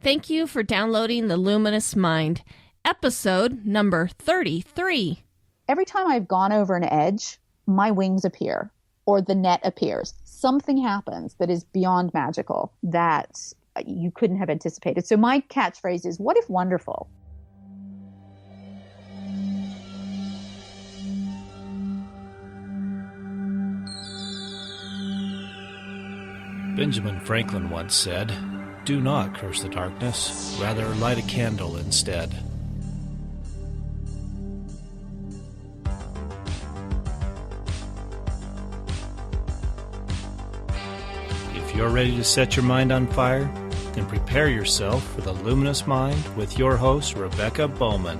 Thank you for downloading The Luminous Mind, episode number 33. Every time I've gone over an edge, my wings appear or the net appears. Something happens that is beyond magical that you couldn't have anticipated. So my catchphrase is, what if wonderful? Benjamin Franklin once said, "Do not curse the darkness, rather light a candle instead." If you're ready to set your mind on fire, then prepare yourself for the Luminous Mind with your host, Rebecca Bowman.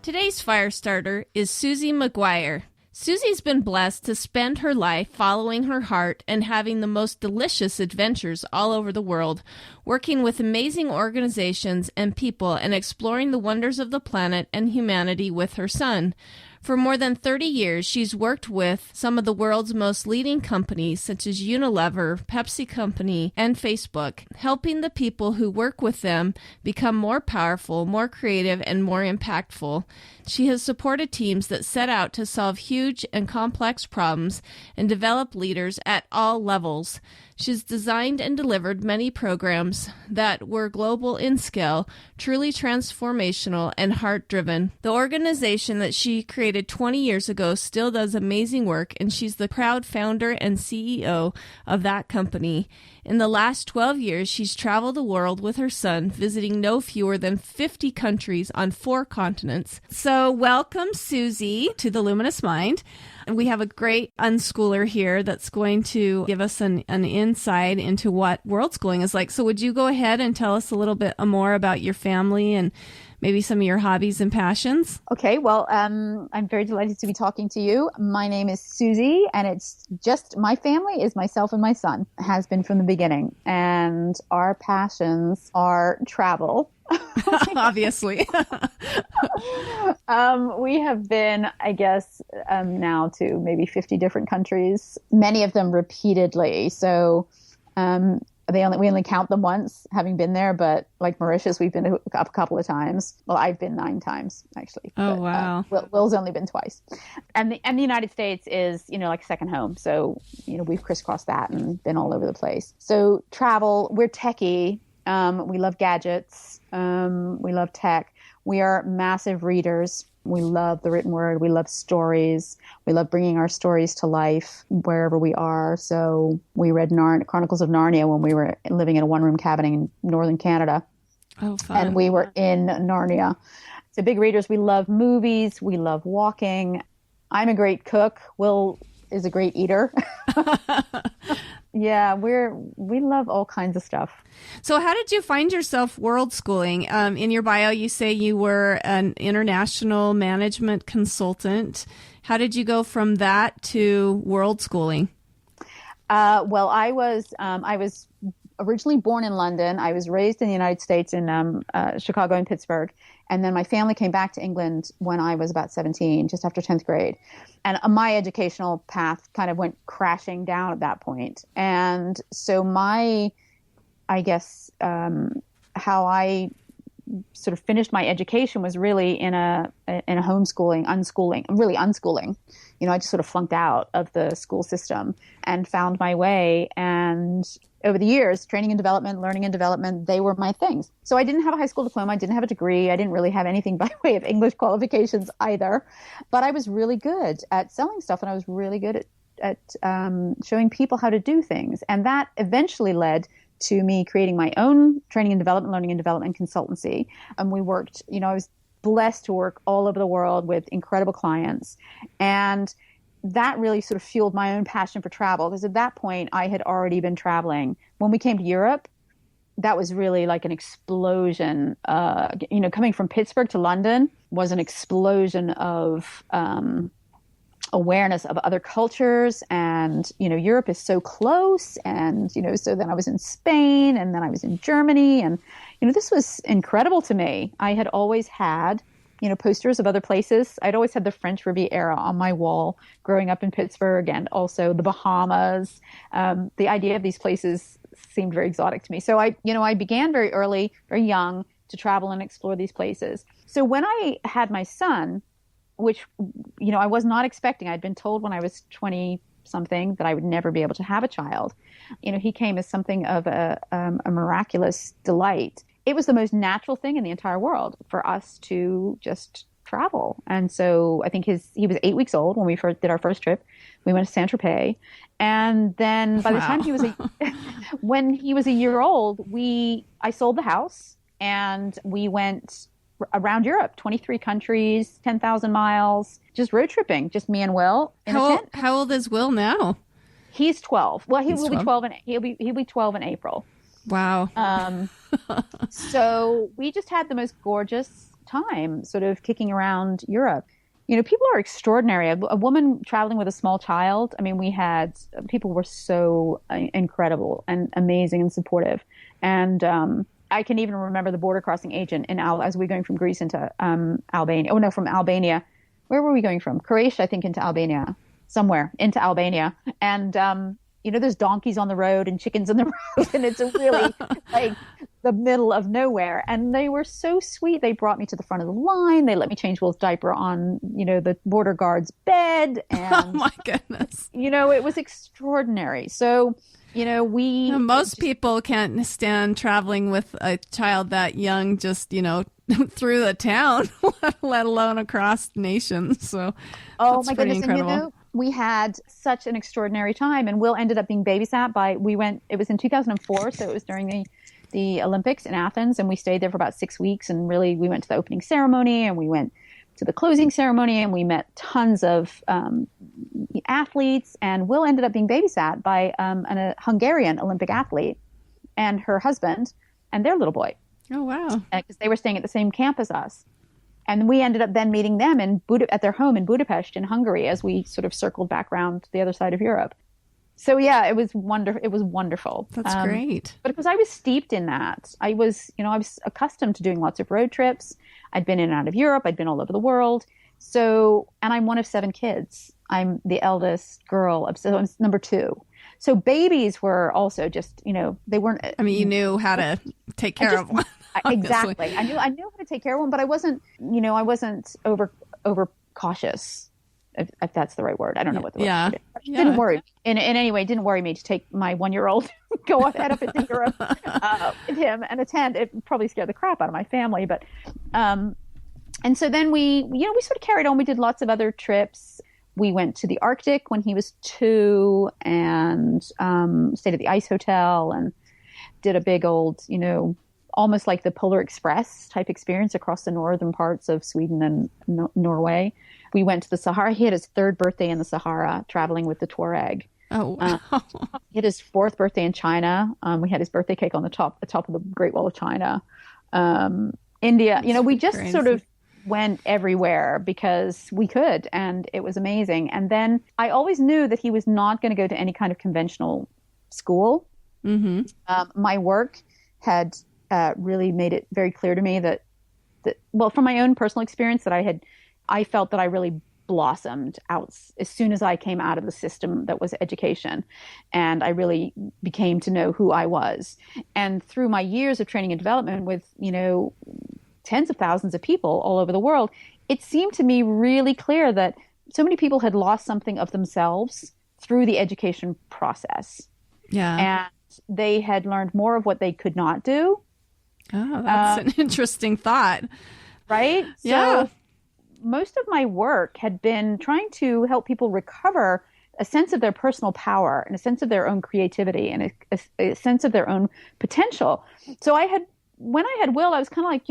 Today's fire starter is Susie Maguire. Susie's been blessed to spend her life following her heart and having the most delicious adventures all over the world, working with amazing organizations and people and exploring the wonders of the planet and humanity with her son. For more than 30 years, she's worked with some of the world's most leading companies such as Unilever, Pepsi Company, and Facebook, helping the people who work with them become more powerful, more creative, and more impactful. She has supported teams that set out to solve huge and complex problems and develop leaders at all levels. She's designed and delivered many programs that were global in scale, truly transformational, and heart-driven. The organization that she created 20 years ago still does amazing work, and she's the proud founder and CEO of that company. In the last 12 years, she's traveled the world with her son, visiting no fewer than 50 countries on 4 continents. So welcome, Susie, to the Luminous Mind. And we have a great unschooler here that's going to give us an insight into what world schooling is like. So would you go ahead and tell us a little bit more about your family and maybe some of your hobbies and passions? Okay, well, I'm very delighted to be talking to you. My name is Susie, and it's just my family is myself and my son, has been from the beginning. And our passions are travel. Obviously. We have been, I guess, now to maybe 50 different countries, many of them repeatedly. So we only count them once, having been there. But like Mauritius, we've been a couple of times. Well, I've been 9 times, actually. Oh, but, wow. Will's only been twice. And the United States is, like second home. So, we've crisscrossed that and been all over the place. So travel, we're techie. We love gadgets. We love tech. We are massive readers. We love the written word. We love stories. We love bringing our stories to life wherever we are. So we read Chronicles of Narnia when we were living in a one-room cabin in northern Canada. Oh, fun. And we were in Narnia. So big readers. We love movies. We love walking. I'm a great cook. Will is a great eater. Yeah, we love all kinds of stuff. So how did you find yourself world schooling? In your bio, you say you were an international management consultant. How did you go from that to world schooling? Well, I was originally born in London. I was raised in the United States in Chicago and Pittsburgh. And then my family came back to England when I was about 17, just after 10th grade. And my educational path kind of went crashing down at that point. And so how I sort of finished my education was really in a unschooling. I just sort of flunked out of the school system and found my way. And over the years, training and development, learning and development, they were my things. So I didn't have a high school diploma. I didn't have a degree. I didn't really have anything by way of English qualifications either. But I was really good at selling stuff, and I was really good at showing people how to do things. And that eventually led to me creating my own training and development, learning and development consultancy. And we worked, I was blessed to work all over the world with incredible clients. And that really sort of fueled my own passion for travel, because at that point I had already been traveling. When we came to Europe, that was really like an explosion. Coming from Pittsburgh to London was an explosion of awareness of other cultures. And, Europe is so close. And, so then I was in Spain, and then I was in Germany. And, this was incredible to me. I had always had posters of other places. I'd always had the French Riviera on my wall growing up in Pittsburgh, and also the Bahamas. The idea of these places seemed very exotic to me. So I began very early, very young, to travel and explore these places. So when I had my son, which, I was not expecting, I'd been told when I was 20 something that I would never be able to have a child. He came as something of a miraculous delight. It was the most natural thing in the entire world for us to just travel. And so I think he was 8 weeks old when we did our first trip. We went to Saint-Tropez. And then by the time when he was a year old, I sold the house and we went around Europe, 23 countries, 10,000 miles, just road tripping, just me and Will in a tent. How old is Will now? He's 12. Well, he'll be 12. 12 he'll be 12 in April. Wow. So we just had the most gorgeous time sort of kicking around Europe. People are extraordinary. A woman traveling with a small child. I mean, people were so incredible and amazing and supportive. And I can even remember the border crossing agent as we were going from Greece into Albania. Oh, no, from Albania. Where were we going from? Croatia, I think, into Albania. Somewhere into Albania. And, there's donkeys on the road and chickens on the road. And it's really like the middle of nowhere. And they were so sweet. They brought me to the front of the line. They let me change Will's diaper on, the border guard's bed. And, oh, my goodness. It was extraordinary. So, most people can't stand traveling with a child that young, just, through the town, let alone across nations. So, oh that's my pretty goodness. incredible. And, we had such an extraordinary time, and Will ended up being babysat it was in 2004. So it was during the Olympics in Athens, and we stayed there for about 6 weeks. And really, we went to the opening ceremony and we went to the closing ceremony, and we met tons of athletes. And Will ended up being babysat by a Hungarian Olympic athlete and her husband and their little boy. Oh, wow. Because they were staying at the same camp as us. And we ended up then meeting them at their home in Budapest in Hungary as we sort of circled back around the other side of Europe. So yeah, it was wonderful. It was wonderful. That's great. But because I was steeped in that, I was accustomed to doing lots of road trips. I'd been in and out of Europe. I'd been all over the world. So, and I'm one of 7 kids. I'm the eldest girl. So I'm number 2. So babies were also just, they weren't. I mean, you knew how to take care of one. Exactly. I knew how to take care of one, but I wasn't over cautious, if that's the right word. I don't know what the word is. It didn't worry. In any way, it didn't worry me to take my 1-year-old, head up into Europe with him and attend. It probably scared the crap out of my family. But, and so then we sort of carried on. We did lots of other trips. We went to the Arctic when he was 2 and stayed at the Ice Hotel and did a big old, almost like the Polar Express type experience across the northern parts of Sweden and Norway. We went to the Sahara. He had his 3rd birthday in the Sahara, traveling with the Tuareg. Oh, wow. He had his 4th birthday in China. We had his birthday cake on the top of the Great Wall of China. India, we just crazy. Sort of went everywhere because we could, and it was amazing. And then I always knew that he was not going to go to any kind of conventional school. Mm-hmm. My work had really made it very clear to me that from my own personal experience, that I felt that I really blossomed out as soon as I came out of the system that was education, and I really became to know who I was. And through my years of training and development with tens of thousands of people all over the world, it seemed to me really clear that so many people had lost something of themselves through the education process. Yeah. And they had learned more of what they could not do. Oh, that's an interesting thought. Right? Yeah. So most of my work had been trying to help people recover a sense of their personal power and a sense of their own creativity and a sense of their own potential. So when I had Will, I was kind of like,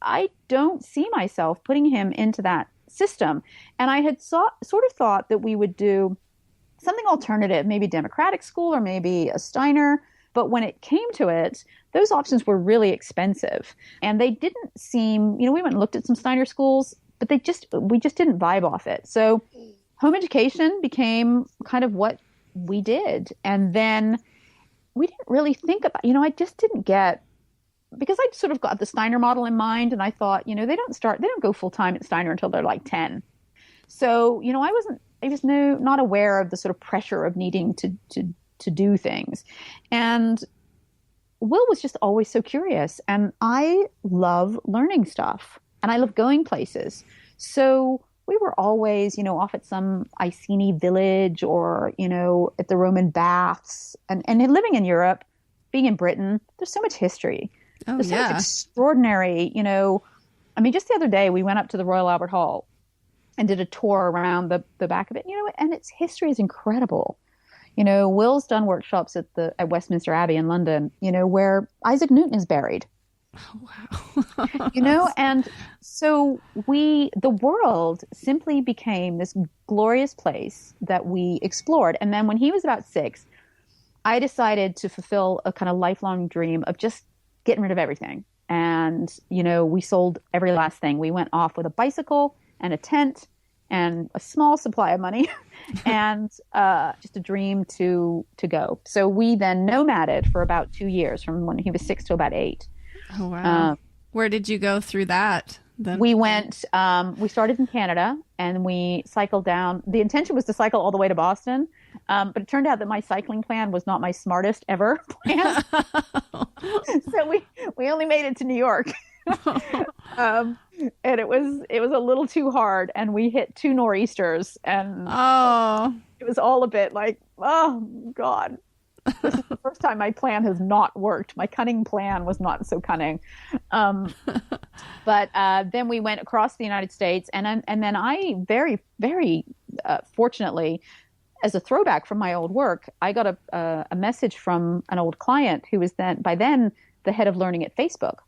I don't see myself putting him into that system. And I had sort of thought that we would do something alternative, maybe democratic school or maybe a Steiner. But when it came to it, those options were really expensive. And they didn't seem, we went and looked at some Steiner schools, but we just didn't vibe off it. So home education became kind of what we did. And then we didn't really think about, I just didn't get because I sort of got the Steiner model in mind, and I thought, they don't go full time at Steiner until they're like 10. So, I was not aware of the sort of pressure of needing to do things. And Will was just always so curious, and I love learning stuff, and I love going places. So we were always, off at some Iceni village or, at the Roman baths. And living in Europe, being in Britain, there's so much history. Oh, there's so yeah. much extraordinary, just the other day we went up to the Royal Albert Hall and did a tour around the back of it, and its history is incredible. Will's done workshops at Westminster Abbey in London, where Isaac Newton is buried. Oh, wow. And so the world simply became this glorious place that we explored. And then when he was about 6, I decided to fulfill a kind of lifelong dream of just getting rid of everything. And, we sold every last thing. We went off with a bicycle and a tent and a small supply of money and just a dream to go. So we then nomaded for about 2 years, from when he was 6 to about 8. Oh, wow. Where did you go through that then? We went, we started in Canada, and we cycled down. The intention was to cycle all the way to Boston, but it turned out that my cycling plan was not my smartest ever plan. So we only made it to New York. And it was a little too hard, and we hit 2 nor'easters, and it was all a bit like, oh God, this is the first time my plan has not worked. My cunning plan was not so cunning. But then we went across the United States, and then I very, very fortunately, as a throwback from my old work, I got a message from an old client who was by then the head of learning at Facebook.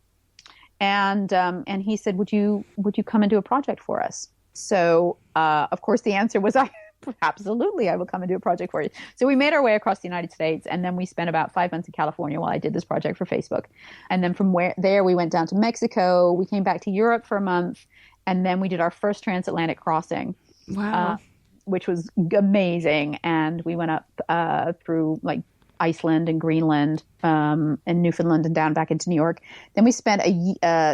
And he said, would you come and do a project for us? So, of course, the answer was, absolutely, I will come and do a project for you. So we made our way across the United States, and then we spent about 5 months in California while I did this project for Facebook. And then from there, we went down to Mexico. We came back to Europe for a month, and then we did our first transatlantic crossing. Wow. Which was amazing. And we went up through like Iceland and Greenland and Newfoundland and down back into New York. Then we spent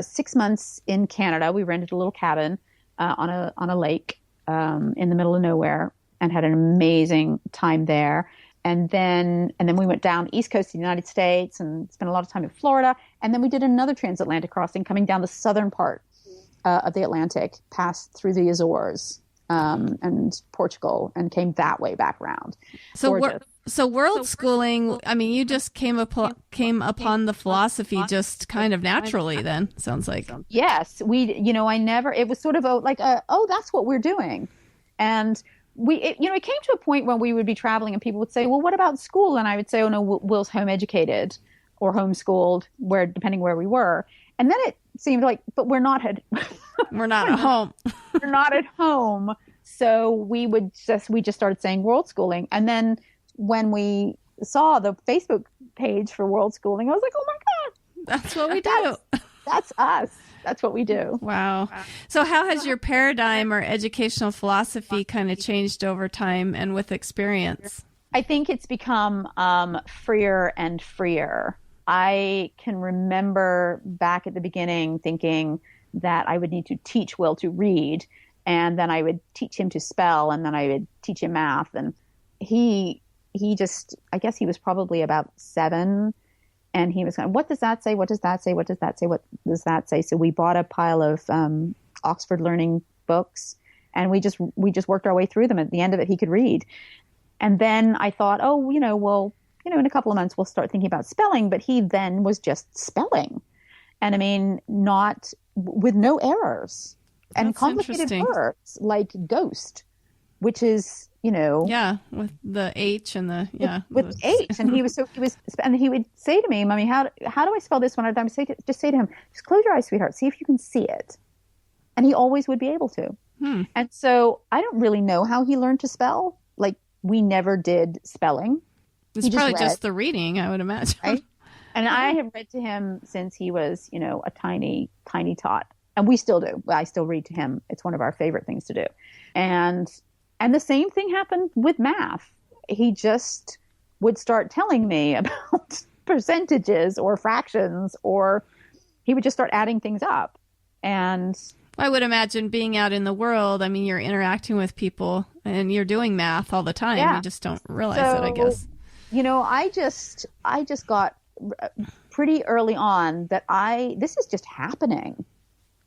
6 months in Canada. We rented a little cabin on a lake in the middle of nowhere, and had an amazing time there. And then we went down the East Coast of the United States and spent a lot of time in Florida. And then we did another transatlantic crossing, coming down the southern part of the Atlantic, passed through the Azores and Portugal, and came that way back around. So world schooling, I mean, you just came upon the philosophy just kind of naturally then, sounds like. Yes. It was sort of that's what we're doing. And it came to a point when we would be traveling and people would say, well, what about school? And I would say, oh no, Will's home educated or homeschooled, depending where we were. And then it seemed like, but we're not at we're not at home. We're not at home. So we just started saying world schooling. And then when we saw the Facebook page for world schooling, I was like, oh my God, that's what we do. That's us. That's what we do. Wow. So how has your paradigm or educational philosophy kind of changed over time and with experience? I think it's become freer and freer. I can remember back at the beginning thinking that I would need to teach Will to read, and then I would teach him to spell, and then I would teach him math. And he just, I guess he was probably about 7. And he was going, what does that say? What does that say? What does that say? What does that say? So we bought a pile of Oxford Learning books, and we just worked our way through them. At the end of it, he could read. And then I thought, in a couple of months, we'll start thinking about spelling. But he then was just spelling. And I mean, not with no errors. And That's complicated words like ghost, which is, Yeah, with the H and the, With H. And he would say to me, Mommy, how do I spell this one? I'd say to him, just close your eyes, sweetheart. See if you can see it. And he always would be able to. And so I don't really know how he learned to spell. Like, we never did spelling. It's probably just the reading, I would imagine. Right? And I have read to him since he was, a tiny, tiny tot. And we still do. I still read to him. It's one of our favorite things to do. And the same thing happened with math. He just would start telling me about percentages or fractions or he would just start adding things up. And I would imagine being out in the world, I mean, you're interacting with people and you're doing math all the time. Yeah. You just don't realize it, I guess. You know, I just got pretty early on that this is just happening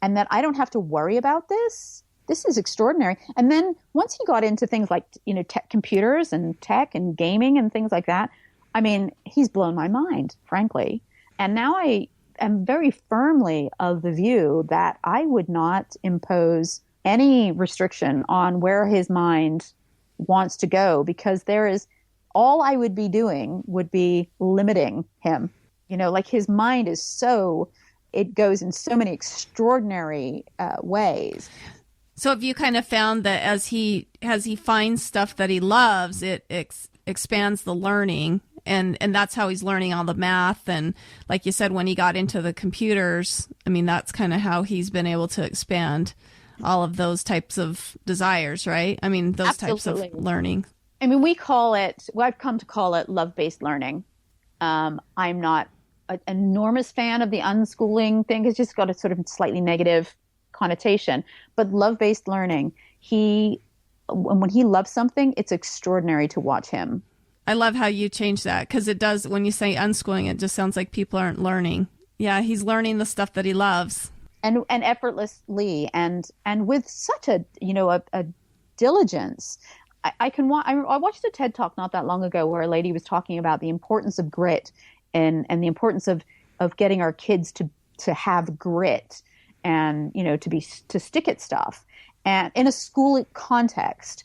and that I don't have to worry about this. This is extraordinary. And then once he got into things like, you know, tech, computers and tech and gaming and things like that, I mean, he's blown my mind, frankly. And now I am very firmly of the view that I would not impose any restriction on where his mind wants to go, because all I would be doing would be limiting him. You know, like his mind is it goes in so many extraordinary ways. So have you kind of found that as he finds stuff that he loves, it expands the learning, and that's how he's learning all the math, and like you said, when he got into the computers, I mean, that's kind of how he's been able to expand all of those types of desires, right? I mean, those Absolutely. types of learning. I mean, I've come to call it love-based learning. I'm not an enormous fan of the unschooling thing. It's just got a sort of slightly negative connotation. But love-based learning, when he loves something, it's extraordinary to watch him. I love how you change that, because it does, when you say unschooling, it just sounds like people aren't learning. Yeah, he's learning the stuff that he loves. And effortlessly and with such a diligence. I watched a TED Talk not that long ago where a lady was talking about the importance of grit and the importance of getting our kids to have grit and, you know, to stick at stuff and in a school context.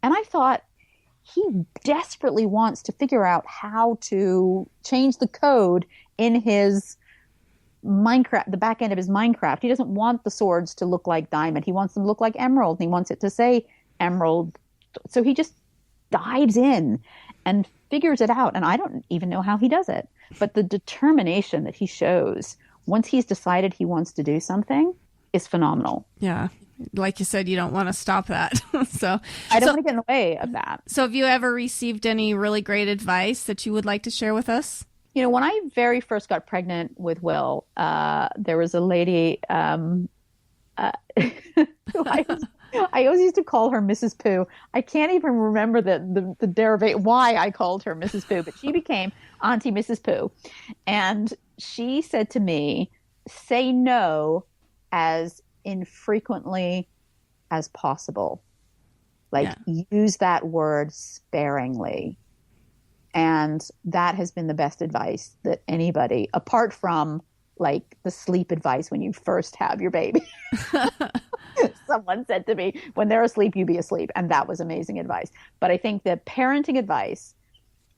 And I thought, he desperately wants to figure out how to change the code in his Minecraft, the back end of his Minecraft. He doesn't want the swords to look like diamond. He wants them to look like emerald. And he wants it to say emerald. So he just dives in and figures it out. And I don't even know how he does it. But the determination that he shows once he's decided he wants to do something is phenomenal. Yeah. Like you said, you don't want to stop that. So I don't want to get in the way of that. So have you ever received any really great advice that you would like to share with us? You know, when I very first got pregnant with Will, there was a lady who I always used to call her Mrs. Pooh. I can't even remember the derivation, why I called her Mrs. Pooh, but she became Auntie Mrs. Pooh. And she said to me, say no as infrequently as possible. Like, use that word sparingly. And that has been the best advice that anybody, apart from like the sleep advice when you first have your baby. Someone said to me, when they're asleep, you be asleep. And that was amazing advice. But I think the parenting advice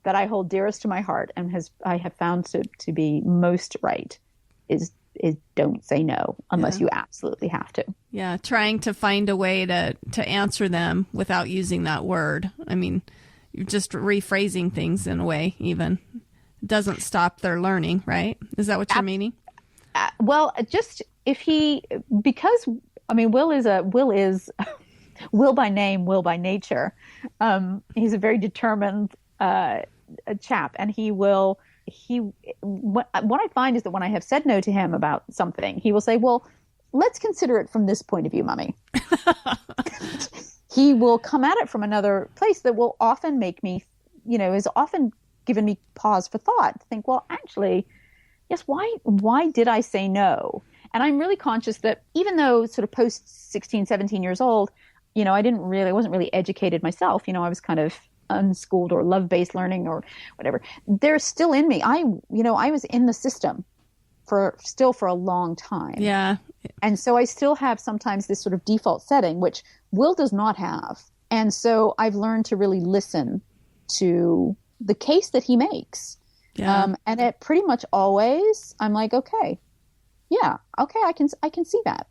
that I hold dearest to my heart and I have found to be most right is don't say no unless you absolutely have to. Yeah, trying to find a way to answer them without using that word. I mean, you're just rephrasing things in a way even. It doesn't stop their learning, right? Is that what you're meaning? Well, just because Will is Will by name, Will by nature. He's a very determined chap, and what I find is that when I have said no to him about something, he will say, well, let's consider it from this point of view, Mommy. He will come at it from another place that will often make me, is often given me pause for thought to think, well, actually, yes, why did I say no? And I'm really conscious that even though sort of post 16, 17 years old, I wasn't really educated myself. I was kind of unschooled or love-based learning or whatever. They're still in me. I was in the system for a long time. Yeah. And so I still have sometimes this sort of default setting, which Will does not have. And so I've learned to really listen to the case that he makes. Yeah. And it pretty much always, I'm like, okay, I can see that,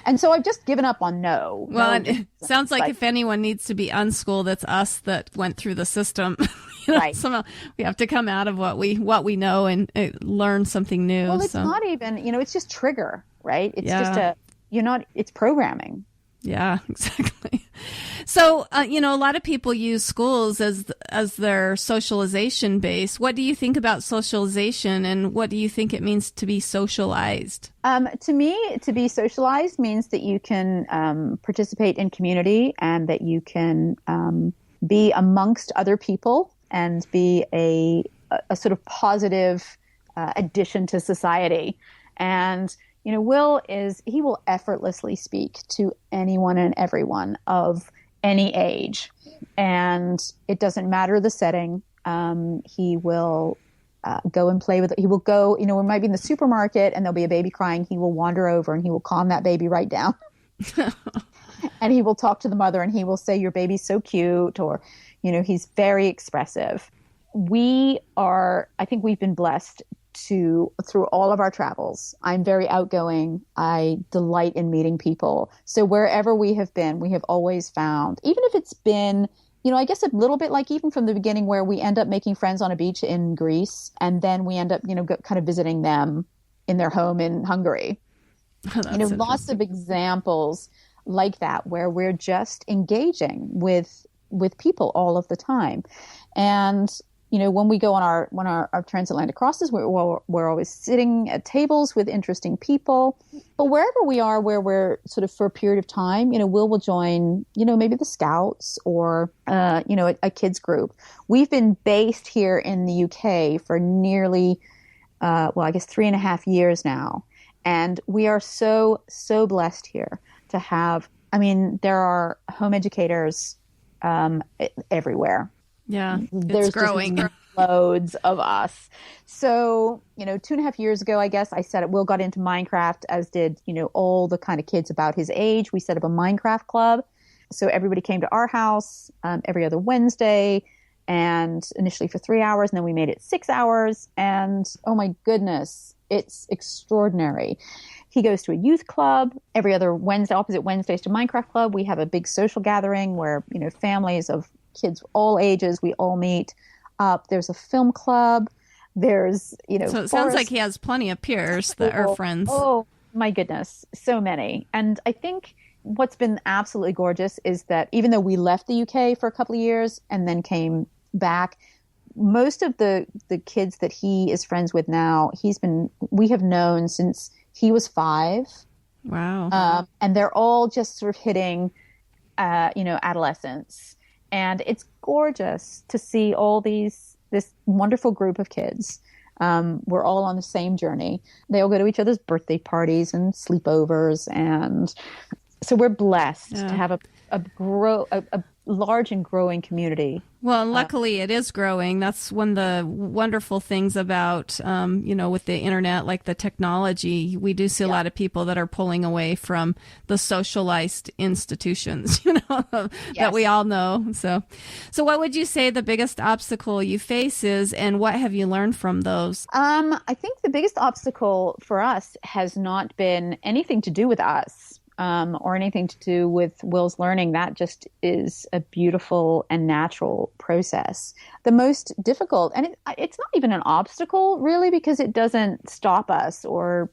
and so I've just given up on no. Well, it sounds like if anyone needs to be unschooled, it's us that went through the system. Right. Somehow we have to come out of what we know and learn something new. Well, it's not even, it's just trigger, right? It's just it's programming. Yeah, exactly. So, a lot of people use schools as their socialization base. What do you think about socialization, and what do you think it means to be socialized? To me, to be socialized means that you can participate in community and that you can be amongst other people and be a sort of positive addition to society. And Will he will effortlessly speak to anyone and everyone of any age. And it doesn't matter the setting. He will go and play with it. He will go, we might be in the supermarket and there'll be a baby crying. He will wander over and he will calm that baby right down. And he will talk to the mother and he will say, your baby's so cute, or, he's very expressive. I think we've been blessed through all of our travels. I'm very outgoing. I delight in meeting people. So wherever we have been, we have always found, even if it's been, I guess a little bit like even from the beginning where we end up making friends on a beach in Greece and then we end up, kind of visiting them in their home in Hungary. Lots of examples like that where we're just engaging with people all of the time. And when we go on our transatlantic crosses, we're always sitting at tables with interesting people. But wherever we are, where we're sort of for a period of time, will join, maybe the Scouts or, a kids group. We've been based here in the UK for nearly, I guess 3.5 years now. And we are so, so blessed here to have, there are home educators everywhere. Yeah, there's it's growing. Just loads of us. So, 2.5 years ago, I guess, Will got into Minecraft, as did, all the kind of kids about his age. We set up a Minecraft club. So everybody came to our house every other Wednesday, and initially for 3 hours, and then we made it 6 hours. And oh my goodness, it's extraordinary. He goes to a youth club every other Wednesday, opposite Wednesdays to Minecraft club. We have a big social gathering where, families of kids all ages, we all meet up. There's a film club. There's, So it sounds like he has plenty of peers that are friends. Oh my goodness. So many. And I think what's been absolutely gorgeous is that even though we left the UK for a couple of years and then came back, most of the kids that he is friends with now, we have known since he was 5. Wow. And they're all just sort of hitting, adolescence. And it's gorgeous to see all this wonderful group of kids. We're all on the same journey. They all go to each other's birthday parties and sleepovers. And so we're blessed to have a large and growing community. Well, luckily it is growing. That's one of the wonderful things about, with the internet, like the technology. We do see a lot of people that are pulling away from the socialized institutions, that we all know. So what would you say the biggest obstacle you face is, and what have you learned from those? I think the biggest obstacle for us has not been anything to do with us. Or anything to do with Will's learning. That just is a beautiful and natural process. The most difficult, and it's not even an obstacle really, because it doesn't stop us or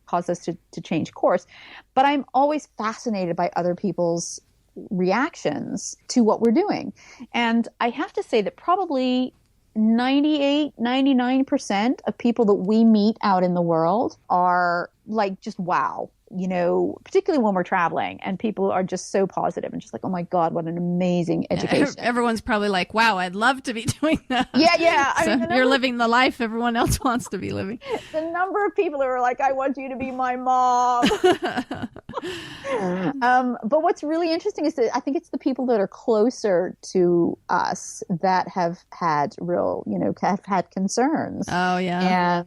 cause us to change course. But I'm always fascinated by other people's reactions to what we're doing. And I have to say that probably 99% of people that we meet out in the world are like just wow. Particularly when we're traveling and people are just so positive and just like, oh my God, what an amazing education. Everyone's probably like, wow, I'd love to be doing that. Yeah. So you're living the life everyone else wants to be living. The number of people who are like, I want you to be my mom. But what's really interesting is that I think it's the people that are closer to us that have had have had concerns. Oh, yeah.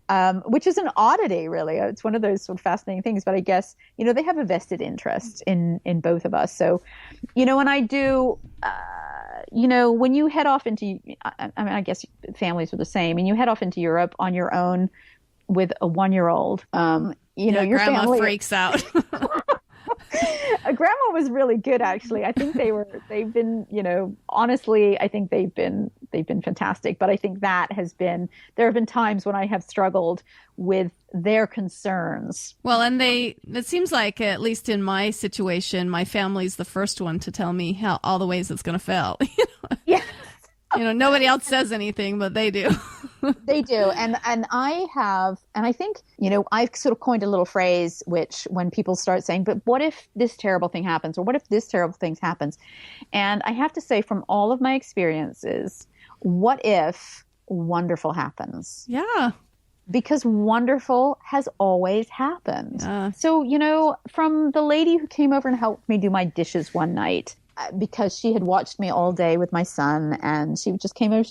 And which is an oddity, really. It's one of those sort of fascinating things. But I guess, they have a vested interest in both of us. So, when I do, when you head off into, I guess families are the same, and you head off into Europe on your own with a 1-year-old, your grandma family freaks out. Grandma was really good, actually. I think they've been, honestly, I think they've been fantastic. But I think there have been times when I have struggled with their concerns. Well, and it seems like, at least in my situation, my family's the first one to tell me all the ways it's going to fail. Yeah. Nobody else says anything, but they do. They do. And I think, I've sort of coined a little phrase, which when people start saying, but what if this terrible thing happens? Or what if this terrible thing happens? And I have to say, from all of my experiences, what if wonderful happens? Yeah. Because wonderful has always happened. Yeah. So, from the lady who came over and helped me do my dishes one night, because she had watched me all day with my son, and she just came over.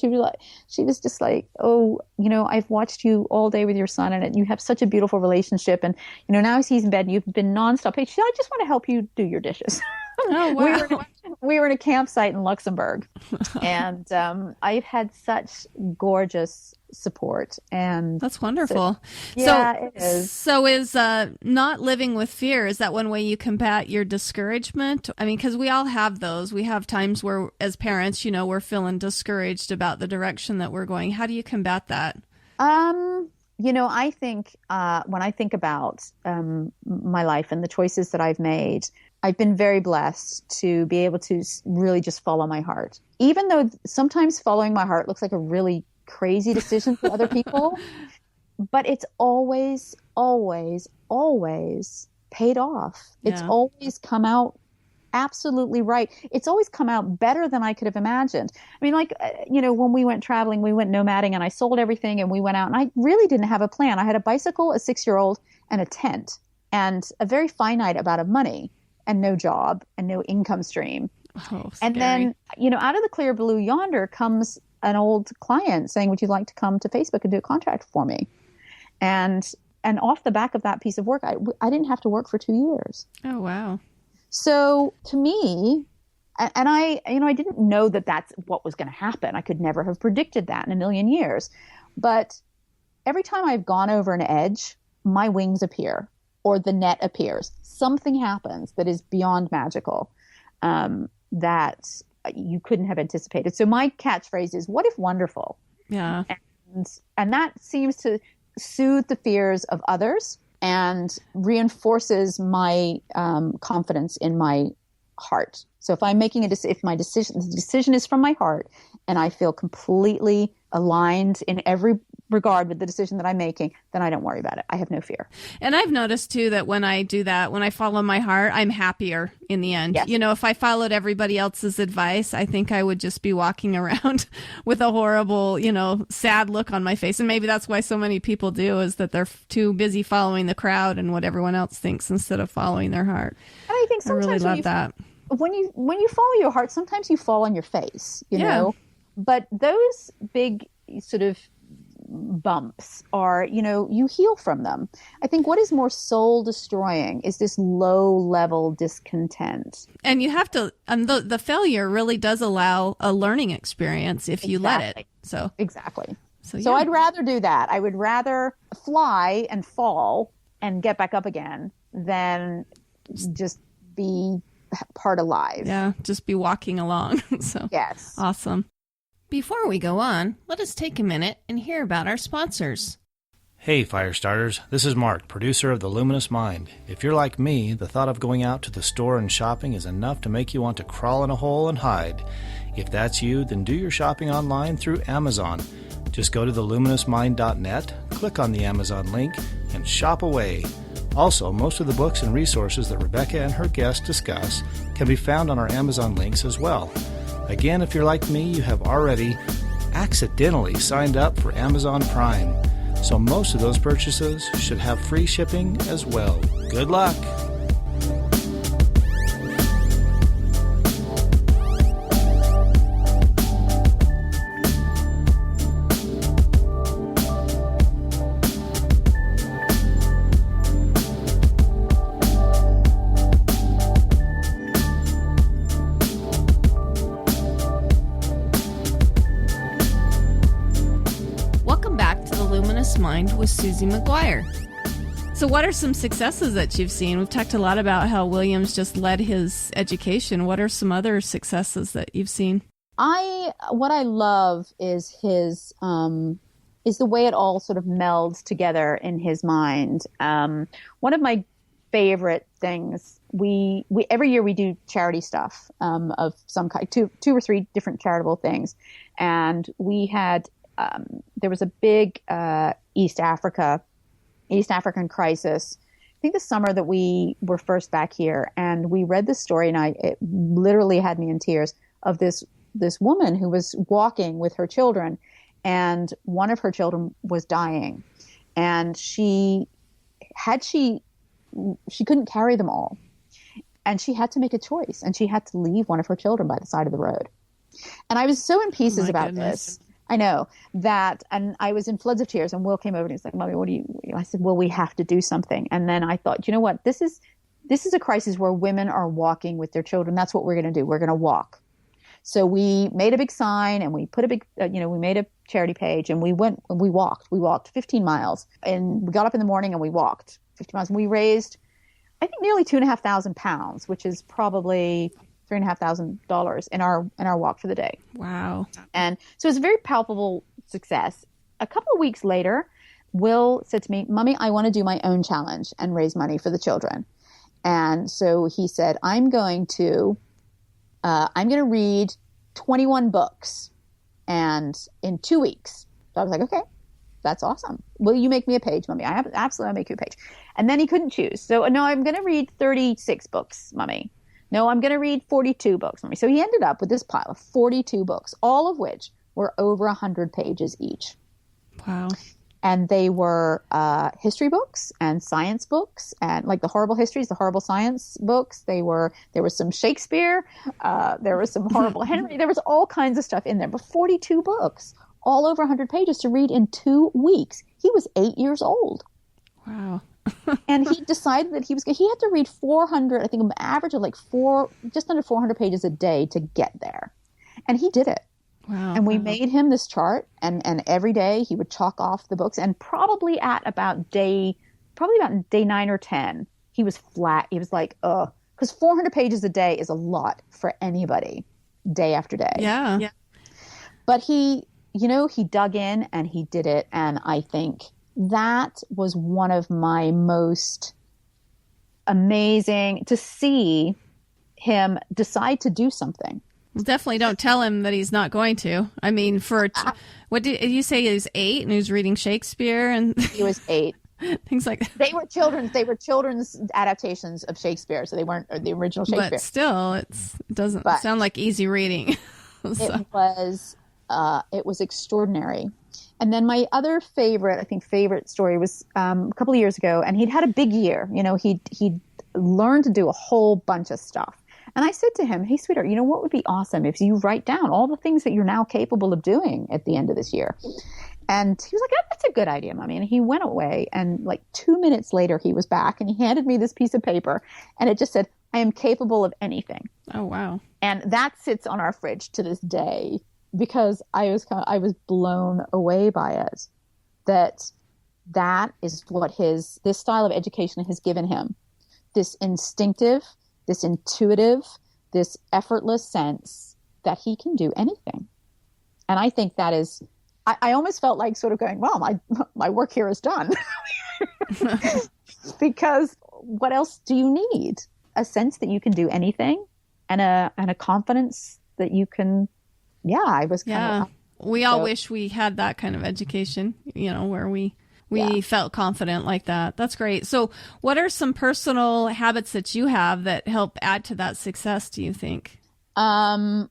She was just like, oh, I've watched you all day with your son, and you have such a beautiful relationship. And, now he's in bed and you've been nonstop. Hey, I just want to help you do your dishes. Oh, wow. We were in a campsite in Luxembourg, and I've had such gorgeous support, and that's wonderful. It is. So is not living with fear, is that one way you combat your discouragement? I mean, because we all have those. We have times where, as parents, we're feeling discouraged about the direction that we're going. How do you combat that? I think when I think about my life and the choices that I've made, I've been very blessed to be able to really just follow my heart. Even though sometimes following my heart looks like a really crazy decision for other people, but it's always, always, always paid off. Yeah. It's always come out absolutely right. It's always come out better than I could have imagined. I mean, when we went traveling, we went nomading, and I sold everything and we went out, and I really didn't have a plan. I had a bicycle, a 6-year-old, and a tent, and a very finite amount of money, and no job and no income stream. Oh, and then, out of the clear blue yonder comes an old client saying, would you like to come to Facebook and do a contract for me? And off the back of that piece of work, I didn't have to work for 2 years. Oh, wow. So to me, and I didn't know that that's what was going to happen. I could never have predicted that in a million years. But every time I've gone over an edge, my wings appear, or the net appears. Something happens that is beyond magical, that you couldn't have anticipated. So my catchphrase is, what if wonderful? Yeah. And that seems to soothe the fears of others and reinforces my confidence in my heart. So if I'm making the decision is from my heart, and I feel completely aligned in every regard with the decision that I'm making, then I don't worry about it. I have no fear. And I've noticed too that when I do that, when I follow my heart, I'm happier in the end. Yes. If I followed everybody else's advice, I think I would just be walking around with a horrible, sad look on my face. And maybe that's why so many people do, is that they're too busy following the crowd and what everyone else thinks instead of following their heart. And I think sometimes I really love that. When you follow your heart, sometimes you fall on your face, you know. But those big sort of bumps are, you heal from them. I think what is more soul destroying is this low level discontent. And you have to, the failure really does allow a learning experience if you let it. So exactly. So I'd rather do that. I would rather fly and fall and get back up again than just be part alive. Yeah, just be walking along. So yes. Awesome. Before we go on, let us take a minute and hear about our sponsors. Hey, Firestarters, this is Mark, producer of The Luminous Mind. If you're like me, the thought of going out to the store and shopping is enough to make you want to crawl in a hole and hide. If that's you, then do your shopping online through Amazon. Just go to theluminousmind.net, click on the Amazon link, and shop away. Also, most of the books and resources that Rebecca and her guests discuss can be found on our Amazon links as well. Again, if you're like me, you have already accidentally signed up for Amazon Prime. So most of those purchases should have free shipping as well. Good luck! Welcome back to The Luminous Mind with Susie Maguire. So what are some successes that you've seen? We've talked a lot about how Williams just led his education. What are some other successes that you've seen? What I love is is the way it all sort of melds together in his mind. One of my favorite things, we every year we do charity stuff of some kind, two or three different charitable things, and we had there was a big East African crisis. I think the summer that we were first back here, and we read this story, and it literally had me in tears, of this woman who was walking with her children, and one of her children was dying, and she couldn't carry them all, and she had to make a choice, and she had to leave one of her children by the side of the road. And I was so in pieces about this. I know that, and I was in floods of tears, and Will came over and he's like, "Mommy, what do you?" I said, "Well, we have to do something." And then I thought, you know what? This is a crisis where women are walking with their children. That's what we're going to do. We're going to walk. So we made a big sign, and we put a big, we made a charity page, and we went and we walked. We walked 15 miles, and we got up in the morning and we walked 15 miles, and we raised, I think, nearly £2,500, which is probably $3,500 in our walk for the day. Wow. And so it's a very palpable success. A couple of weeks later, Will said to me, "Mommy, I want to do my own challenge and raise money for the children." And so he said, I'm going to read 21 books and in 2 weeks. So I was like, okay, that's awesome. Will you make me a page, Mommy? I'll make you a page. And then he couldn't choose. So no, I'm going to read 36 books, Mommy. No, I'm going to read 42 books, Mommy. So he ended up with this pile of 42 books, all of which were over 100 pages each. Wow. And they were history books and science books, and like the horrible histories, the horrible science books. There was some Shakespeare, there was some horrible Henry. There was all kinds of stuff in there. But 42 books, all over 100 pages to read in 2 weeks. He was 8 years old. Wow. And he decided that he had to read 400, I think an average of just under 400 pages a day to get there. And he did it. Wow. And we made him this chart, and every day he would chalk off the books, and probably about day 9 or 10, he was flat. He was like, ugh, because 400 pages a day is a lot for anybody, day after day. Yeah. But he dug in and he did it. And I think that was one of my most amazing, to see him decide to do something. Well, definitely don't tell him that he's not going to. I mean, what did you say? He was 8 and he was reading Shakespeare, and he was 8. Things like that. They were children's adaptations of Shakespeare, so they weren't the original Shakespeare. But still, it doesn't sound like easy reading. So. It was extraordinary. And then my other favorite story was a couple of years ago, and he'd had a big year. He'd learned to do a whole bunch of stuff. And I said to him, "Hey, sweetheart, you know what would be awesome if you write down all the things that you're now capable of doing at the end of this year?" And he was like, "That's a good idea, Mommy." And he went away, and like 2 minutes later, he was back, and he handed me this piece of paper, and it just said, "I am capable of anything." Oh, wow. And that sits on our fridge to this day, because I was blown away by it. That is what this style of education has given him. This instinctive, this intuitive, this effortless sense that he can do anything. And I think that is, I almost felt like sort of going, well, my work here is done. Because what else do you need? A sense that you can do anything, and a confidence that you can. Yeah, I was kind of. We all wish we had that kind of education, where we felt confident like that. That's great. So what are some personal habits that you have that help add to that success, do you think? I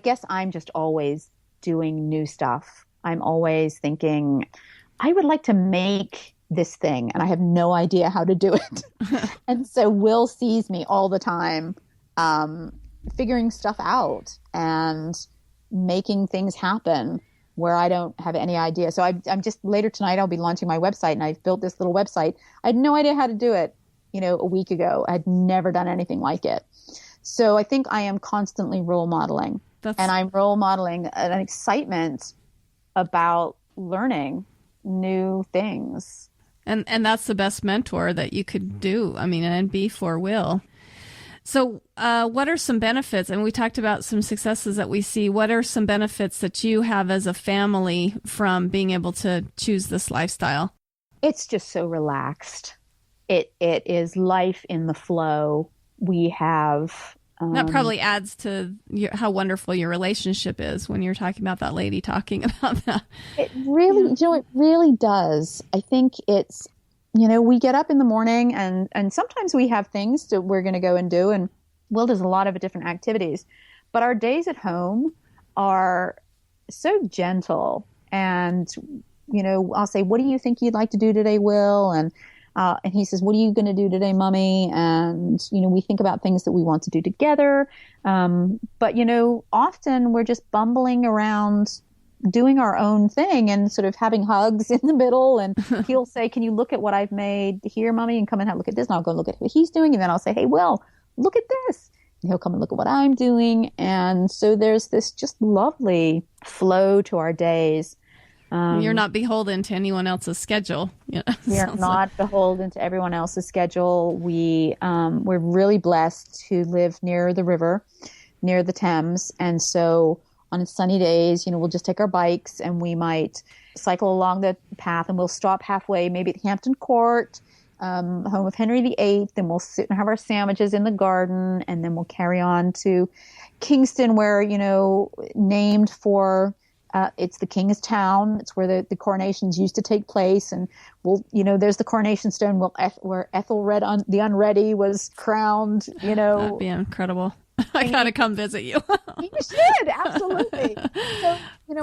guess I'm just always doing new stuff. I'm always thinking, I would like to make this thing, and I have no idea how to do it. And so Will sees me all the time figuring stuff out and making things happen where I don't have any idea. So I'm just, later tonight, I'll be launching my website, and I've built this little website. I had no idea how to do it, a week ago. I'd never done anything like it. So I think I am constantly role modeling. And I'm role modeling an excitement about learning new things. And that's the best mentor that you could do. I mean, and be for Will. So what are some benefits? And we talked about some successes that we see. What are some benefits that you have as a family from being able to choose this lifestyle? It's just so relaxed. It is life in the flow. We have... that probably adds to how wonderful your relationship is when you're talking about that lady talking about that. It really, it really does. I think it's, we get up in the morning and sometimes we have things that we're going to go and do. And Will does a lot of different activities. But our days at home are so gentle. And, I'll say, what do you think you'd like to do today, Will? And he says, what are you going to do today, Mommy? And, we think about things that we want to do together. But, often we're just bumbling around doing our own thing and sort of having hugs in the middle. And he'll say, can you look at what I've made here, Mommy? And come and have a look at this. And I'll go look at what he's doing. And then I'll say, hey, Will, look at this. And he'll come and look at what I'm doing. And so there's this just lovely flow to our days. You're not beholden to anyone else's schedule. We are not beholden to everyone else's schedule. We're really blessed to live near the river, near the Thames. And so on sunny days, we'll just take our bikes and we might cycle along the path and we'll stop halfway, maybe at Hampton Court, home of Henry VIII. Then we'll sit and have our sandwiches in the garden. And then we'll carry on to Kingston where, named for... it's the King's Town. It's where the coronations used to take place. And there's the coronation stone where Ethelred the Unready was crowned, That'd be incredible. I gotta come visit you. You should, absolutely. So,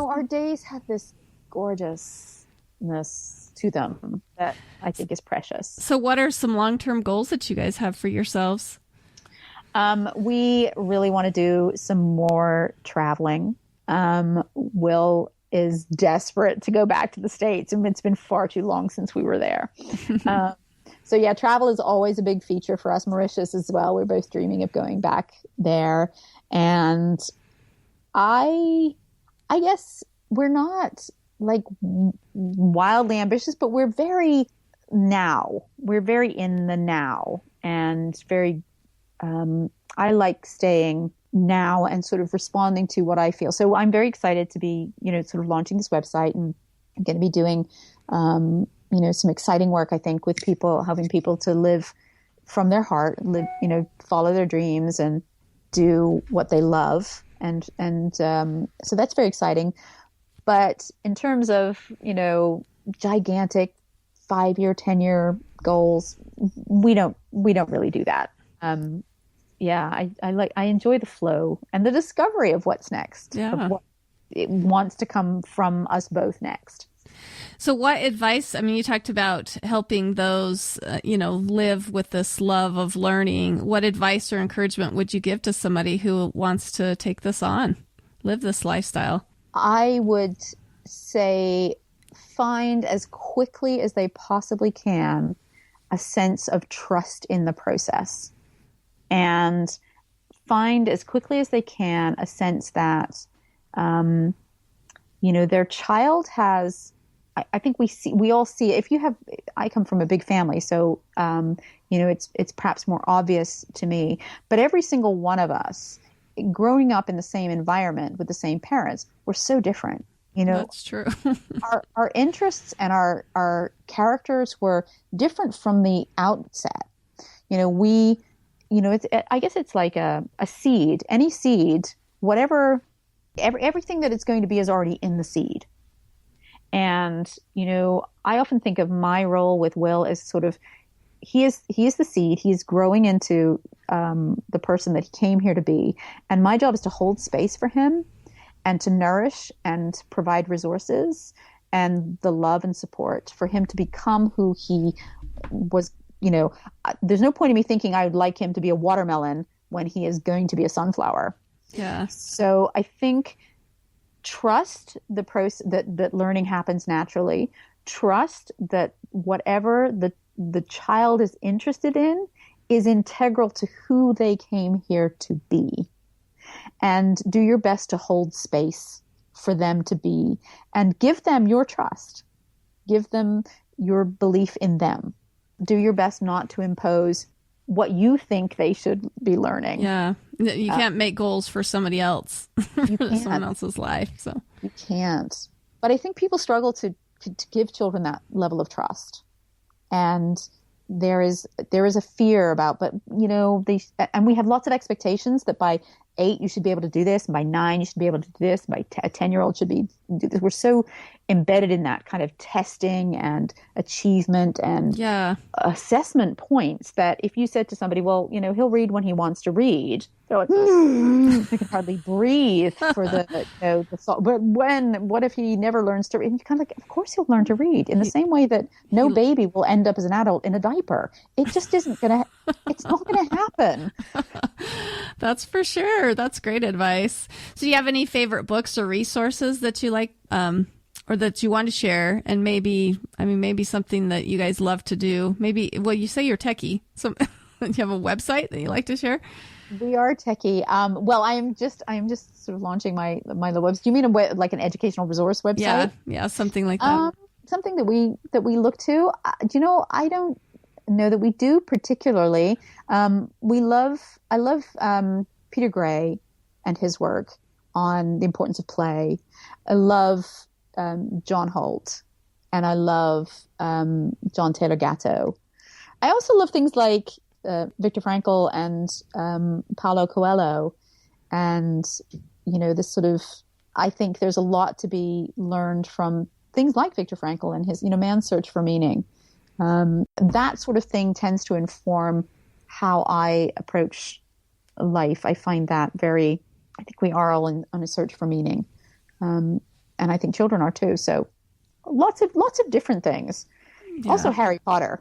our days have this gorgeousness to them that I think is precious. So what are some long-term goals that you guys have for yourselves? We really want to do some more traveling. Will is desperate to go back to the States, and it's been far too long since we were there. So yeah, travel is always a big feature for us. Mauritius as well. We're both dreaming of going back there. And I guess we're not like wildly ambitious, but we're very now. We're very in the now and very, I like staying now and sort of responding to what I feel. So I'm very excited to be, sort of launching this website, and I'm going to be doing, some exciting work, I think, with people, helping people to live from their heart, follow their dreams and do what they love. And so that's very exciting. But in terms of, gigantic 5-year, 10-year goals, we don't really do that. Yeah, I enjoy the flow and the discovery of what's next. Yeah. Of what it wants to come from us both next. So what advice, you talked about helping those, live with this love of learning. What advice or encouragement would you give to somebody who wants to take this on, live this lifestyle? I would say find as quickly as they possibly can a sense of trust in the process. And find as quickly as they can a sense that, their child has, I think we all see, I come from a big family, so, it's perhaps more obvious to me, but every single one of us growing up in the same environment with the same parents, we're so different. That's true. our interests and our characters were different from the outset. I guess it's like a seed. Any seed, everything that it's going to be is already in the seed. And, I often think of my role with Will as sort of, he is the seed. He's growing into the person that he came here to be. And my job is to hold space for him and to nourish and provide resources and the love and support for him to become who he was. There's no point in me thinking I would like him to be a watermelon when he is going to be a sunflower. Yeah. So I think trust the process that learning happens naturally. Trust that whatever the child is interested in is integral to who they came here to be. And do your best to hold space for them to be and give them your trust. Give them your belief in them. Do your best not to impose what you think they should be learning. Yeah. You can't make goals for somebody else, for someone else's life. So you can't. But I think people struggle to give children that level of trust. And there is a fear about, but and we have lots of expectations that by 8 you should be able to do this, and by 9 you should be able to do this, by a 10-year-old should do this. We're so embedded in that kind of testing and achievement and assessment points that if you said to somebody, well, he'll read when he wants to read, they're like, they can hardly breathe for the thought. But what if he never learns to read? And you're kind of like, of course he'll learn to read, in the same way that no baby will end up as an adult in a diaper. It just isn't gonna. It's not gonna happen. That's for sure. That's great advice. So do you have any favorite books or resources that you like, or that you want to share? And maybe something that you guys love to do. Maybe, well, you say you're techie. So do you have a website that you like to share? We are techie. Well, I am just sort of launching my little website. Do you mean like an educational resource website? Yeah, something like that. Something that we look to. I don't know that we do particularly. I love Peter Gray and his work on the importance of play. I love John Holt, and I love John Taylor Gatto. I also love things like Viktor Frankl and Paulo Coelho, and this sort of, I think there's a lot to be learned from things like Viktor Frankl and his Man's Search for Meaning. That sort of thing tends to inform how I approach life. I find that I think we are all on a search for meaning, and I think children are too. So lots of different things. Yeah. Also Harry Potter.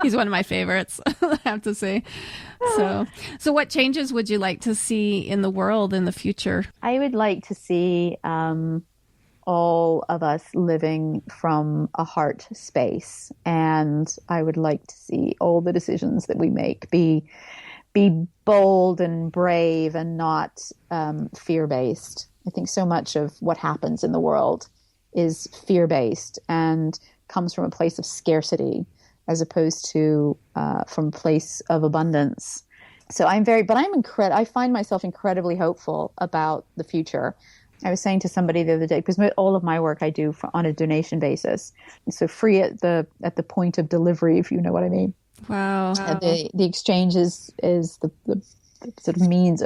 He's one of my favorites, I have to say. So what changes would you like to see in the world in the future? I would like to see all of us living from a heart space, and I would like to see all the decisions that we make be bold and brave and not fear-based. I think so much of what happens in the world is fear-based and comes from a place of scarcity as opposed to from a place of abundance. So I find myself incredibly hopeful about the future. I was saying to somebody the other day, because all of my work I do on a donation basis, so free at the point of delivery, if you know what I mean. Wow. The exchange is the sort of means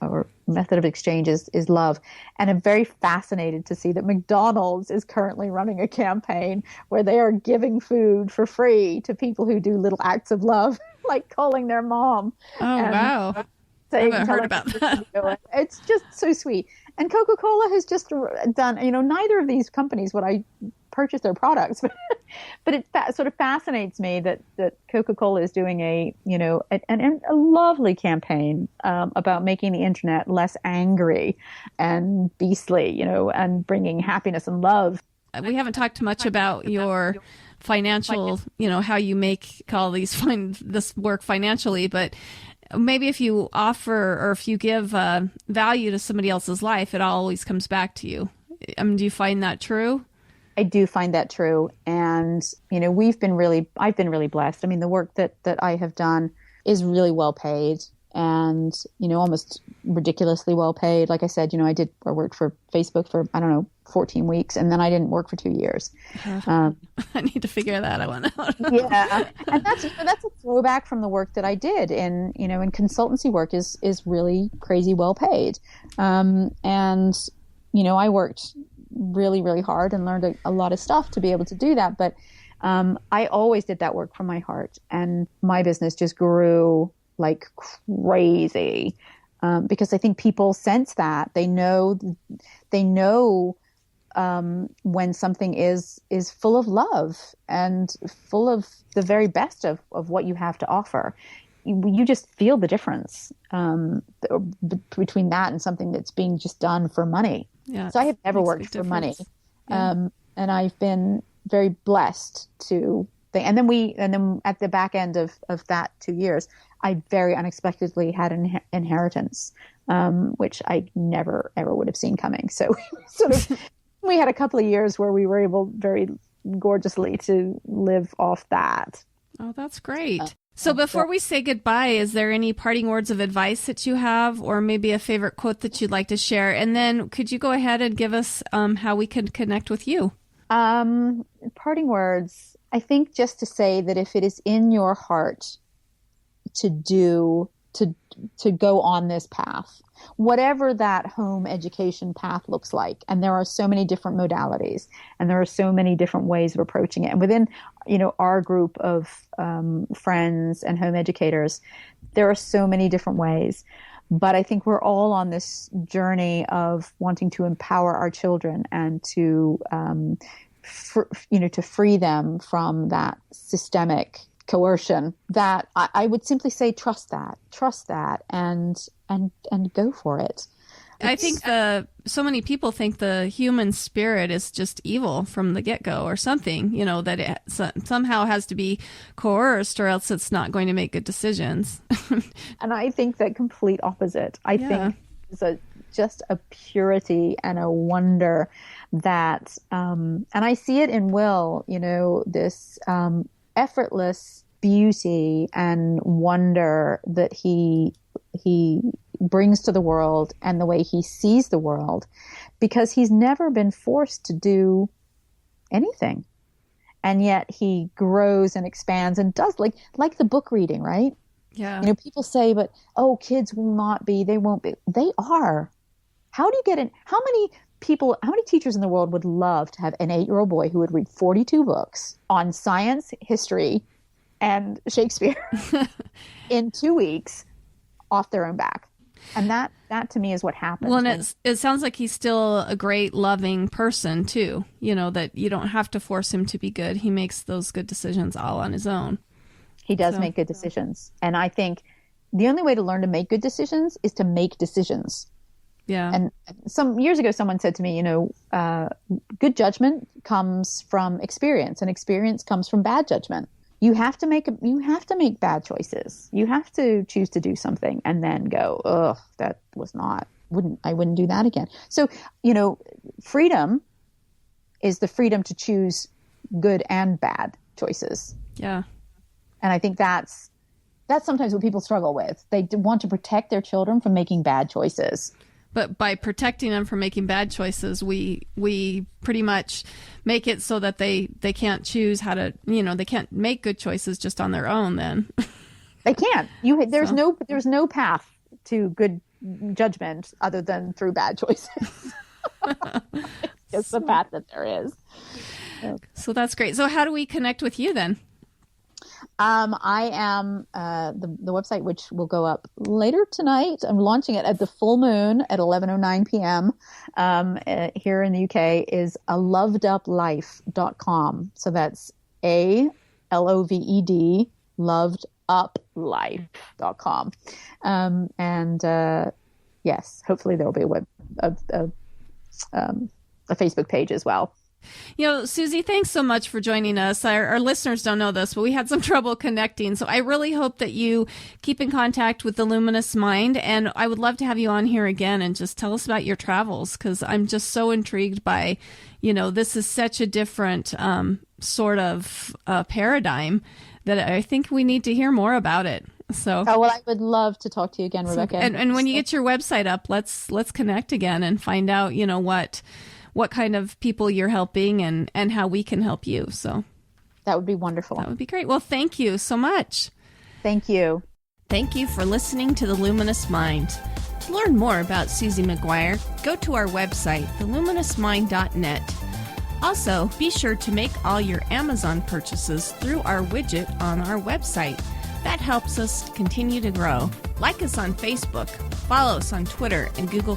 or method of exchange is love. And I'm very fascinated to see that McDonald's is currently running a campaign where they are giving food for free to people who do little acts of love, like calling their mom. Oh, wow. I haven't heard about that. It's just so sweet. And Coca-Cola has just done, neither of these companies would I purchase their products, but it sort of fascinates me that Coca-Cola is doing a lovely campaign about making the internet less angry and beastly, and bringing happiness and love. We haven't talked much about your financial, how you make all this work financially, but maybe if you offer or if you give value to somebody else's life, it always comes back to you. Do you find that true? I do find that true. And, I've been really blessed. I mean, the work that I have done is really well paid and, almost ridiculously well paid. Like I said, I worked for Facebook for, 14 weeks, and then I didn't work for 2 years. I need to figure that one out. Yeah. And that's a throwback from the work that I did in consultancy work is really crazy well paid. And, I worked really, really hard and learned a lot of stuff to be able to do that. But I always did that work from my heart, and my business just grew like crazy because I think people sense that. They know when something is full of love and full of the very best of what you have to offer. You just feel the difference between that and something that's being just done for money. Yeah, so I have never worked for money, and I've been very blessed to think. And then at the back end of that 2 years, I very unexpectedly had an inheritance, which I never ever would have seen coming. So sort of we had a couple of years where we were able very gorgeously to live off that. Oh, that's great. So before we say goodbye, is there any parting words of advice that you have, or maybe a favorite quote that you'd like to share? And then could you go ahead and give us how we can connect with you? Parting words, I think just to say that if it is in your heart to go on this path, whatever that home education path looks like, and there are so many different modalities, and there are so many different ways of approaching it. And within, our group of friends and home educators, there are so many different ways. But I think we're all on this journey of wanting to empower our children and to, to free them from that systemic coercion. That I would simply say, trust that, and go for it. I think so many people think the human spirit is just evil from the get-go or something, that it somehow has to be coerced or else it's not going to make good decisions. And I think the complete opposite. I think it's just a purity and a wonder that, and I see it in Will, this effortless beauty and wonder that he brings to the world and the way he sees the world, because he's never been forced to do anything. And yet he grows and expands and does like the book reading, right? Yeah. People say, but, kids will not be, they won't be. They are. How do you get in? How many teachers in the world would love to have an 8-year-old boy who would read 42 books on science, history, and Shakespeare in 2 weeks off their own back? And that to me is what happens. Well, and it sounds like he's still a great, loving person too. That you don't have to force him to be good. He makes those good decisions all on his own. He does make good decisions. And I think the only way to learn to make good decisions is to make decisions. Yeah. And some years ago, someone said to me, good judgment comes from experience, and experience comes from bad judgment. You have to make bad choices. You have to choose to do something and then go, that was I wouldn't do that again. So, freedom is the freedom to choose good and bad choices. Yeah. And I think that's sometimes what people struggle with. They want to protect their children from making bad choices. But by protecting them from making bad choices, we pretty much make it so that they can't choose how to, they can't make good choices just on their own then. They can't. There's no path to good judgment other than through bad choices. It's the path that there is. So that's great. So how do we connect with you then? I am the website, which will go up later tonight. I'm launching it at the full moon at 11:09 p.m. Here in the UK, is aloveduplife.com. So that's ALOVED, loveduplife.com. Yes, hopefully there will be a Facebook page as well. Susie, thanks so much for joining us. Our listeners don't know this, but we had some trouble connecting. So I really hope that you keep in contact with the Luminous Mind. And I would love to have you on here again and just tell us about your travels, because I'm just so intrigued by, this is such a different sort of paradigm that I think we need to hear more about it. So, I would love to talk to you again, Rebecca. And when you get your website up, let's connect again and find out, what kind of people you're helping and how we can help you. So that would be wonderful. That would be great. Well, thank you so much. Thank you. Thank you for listening to The Luminous Mind. To learn more about Susie Maguire, go to our website, theluminousmind.net. Also, be sure to make all your Amazon purchases through our widget on our website. That helps us continue to grow. Like us on Facebook, follow us on Twitter and Google+.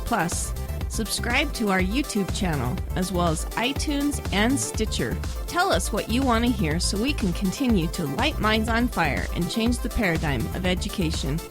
Subscribe to our YouTube channel, as well as iTunes and Stitcher. Tell us what you want to hear so we can continue to light minds on fire and change the paradigm of education.